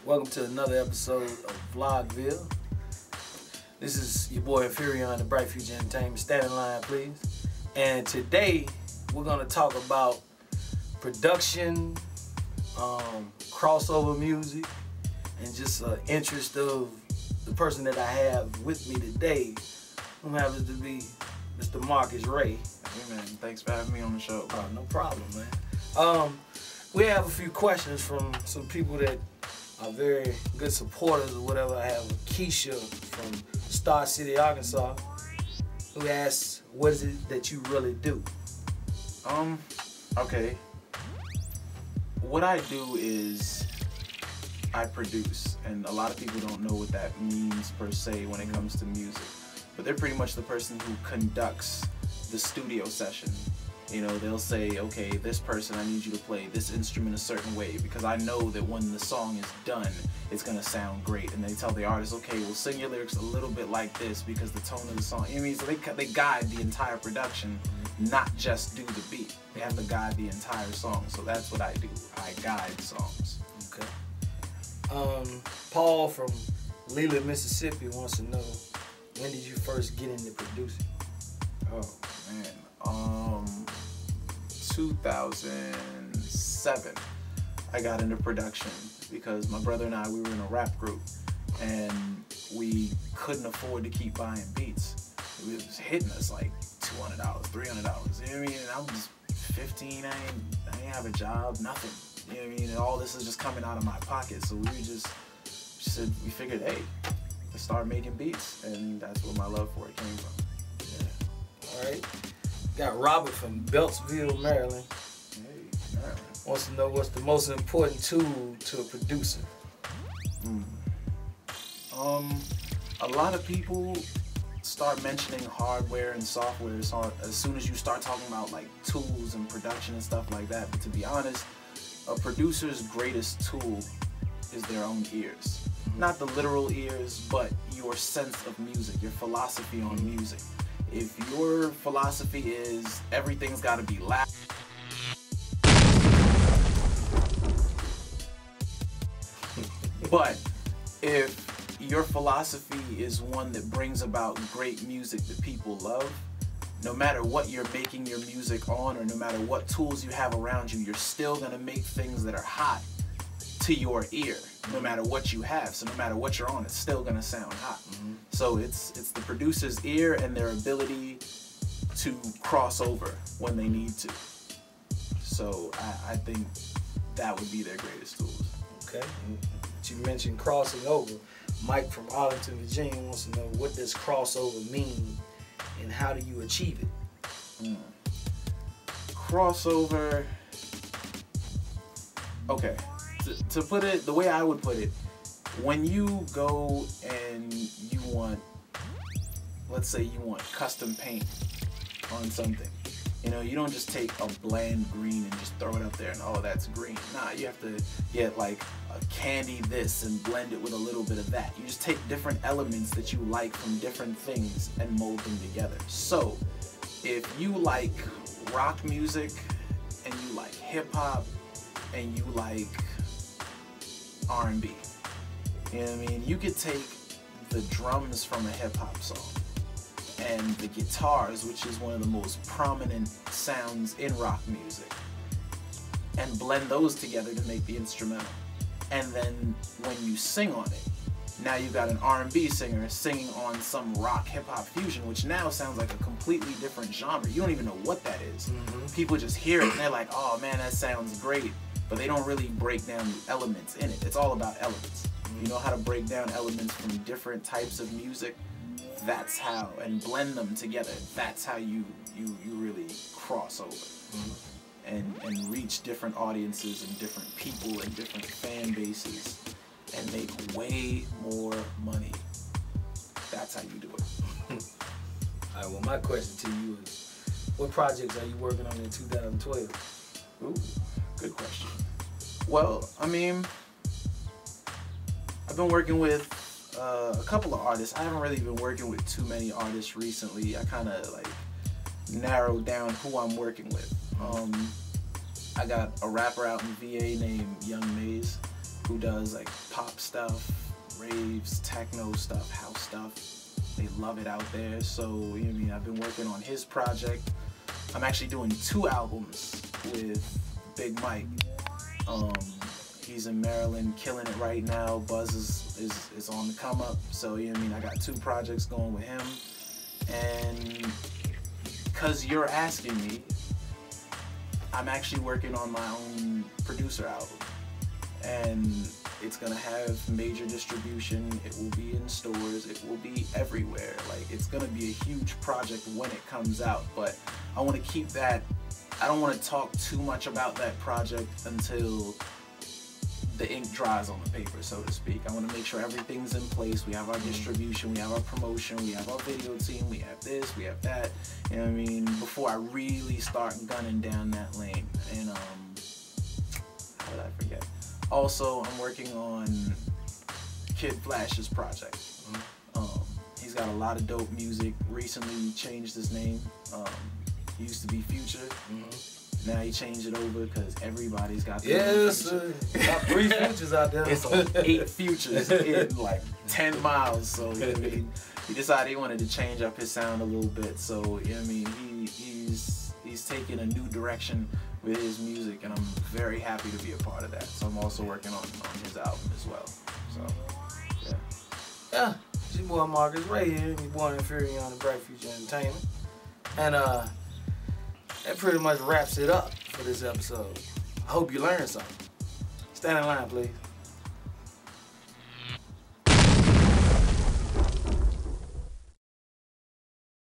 Welcome to another episode of VLOGVILLE. This is your boy Infearion, the Bright Future Entertainment. Stand in line, please. And today we're going to talk about production, crossover music, and just interest of the person that I have with me today, who happens to be Mr. Markiz Rey. Hey man, thanks for having me on the show. Oh, no problem, man. We have a few questions from some people that are very good supporters or whatever. I have Keisha from Star City, Arkansas, who asks, what is it that you really do? Okay. What I do is I produce, and a lot of people don't know what that means per se when it comes to music. But they're pretty much the person who conducts the studio session. You know, they'll say, okay, this person, I need you to play this instrument a certain way because I know that when the song is done, it's going to sound great. And they tell the artist, okay, we'll sing your lyrics a little bit like this because the tone of the song. You know what I mean? So they guide the entire production, not just do the beat. They have to guide the entire song. So that's what I do. I guide songs. Okay. Paul from Leland, Mississippi wants to know, when did you first get into producing? Oh, man. 2007, I got into production because my brother and I, we were in a rap group and we couldn't afford to keep buying beats. It was hitting us like $200, $300, you know what I mean? And I was 15, I ain't have a job, nothing, you know what I mean? And all this is just coming out of my pocket. So we we figured, hey, let's start making beats, and that's where my love for it came from. Yeah. All right. Got Robert from Beltsville, Maryland. Hey, Maryland. Wants to know what's the most important tool to a producer. A lot of people start mentioning hardware and software as soon as you start talking about like tools and production and stuff like that. But to be honest, a producer's greatest tool is their own ears. Not the literal ears, but your sense of music, your philosophy on music. If your philosophy is everything's got to be loud, but if your philosophy is one that brings about great music that people love, no matter what you're making your music on or no matter what tools you have around you, you're still going to make things that are hot to your ear, no matter what you have. So no matter what you're on, it's still going to sound hot. So it's the producer's ear and their ability to cross over when they need to. So I think that would be their greatest tools. Okay. But you mentioned crossing over. Mike from Arlington, Virginia wants to know, what does crossover mean and how do you achieve it? Crossover. Okay. To put it the way I would put it, when you go and you want, let's say you want custom paint on something, you know, you don't just take a bland green and just throw it up there and, oh, that's green. Nah, you have to get like a candy this and blend it with a little bit of that. You just take different elements that you like from different things and mold them together. So if you like rock music and you like hip hop and you like R&B, you know what I mean? You could take the drums from a hip-hop song and the guitars, which is one of the most prominent sounds in rock music, and blend those together to make the instrumental. And then when you sing on it, now you've got an R&B singer singing on some rock hip-hop fusion, which now sounds like a completely different genre. You don't even know what that is. People just hear it and they're like, oh man, that sounds great. But they don't really break down the elements in it. It's all about elements. You know how to break down elements from different types of music. That's how, and blend them together. That's how you really cross over and reach different audiences and different people and different fan bases and make way more money. That's how you do it. All right. Well, my question to you is, what projects are you working on in 2012? Ooh. Good question. Well, I mean, I've been working with a couple of artists. I haven't really been working with too many artists recently. I kind of like narrowed down who I'm working with. I got a rapper out in VA named Young Maze. who does like pop stuff, raves, techno stuff, house stuff. They love it out there. So, you know what I mean, I've been working on his project. I'm actually doing 2 albums with Big Mike. He's in Maryland, killing it right now. Buzz is on the come up. So, you know what I mean, I got 2 projects going with him. And because you're asking me, I'm actually working on my own producer album. And it's gonna have major distribution. It will be in stores. It will be everywhere. Like, it's gonna be a huge project when it comes out. But I want to keep that. I don't want to talk too much about that project until the ink dries on the paper, so to speak. I want to make sure everything's in place. We have our distribution, we have our promotion, we have our video team, we have this, we have that. You know what I mean? Before I really start gunning down that lane. And how did I forget? Also, I'm working on Kid Flash's project. He's got a lot of dope music. Recently changed his name. He used to be Future. Now he changed it over because everybody's got their own Future. Got 3 Futures out there. It's on 8 Futures in like 10 miles. So, you know what I mean? He decided he wanted to change up his sound a little bit. So, you know what I mean? He's taking a new direction with his music, and I'm very happy to be a part of that. So I'm also working on his album as well. So, yeah. Yeah, it's your boy Markiz Rey here, your boy Infearion and Bright Future Entertainment. And that pretty much wraps it up for this episode. I hope you learned something. Stand in line, please.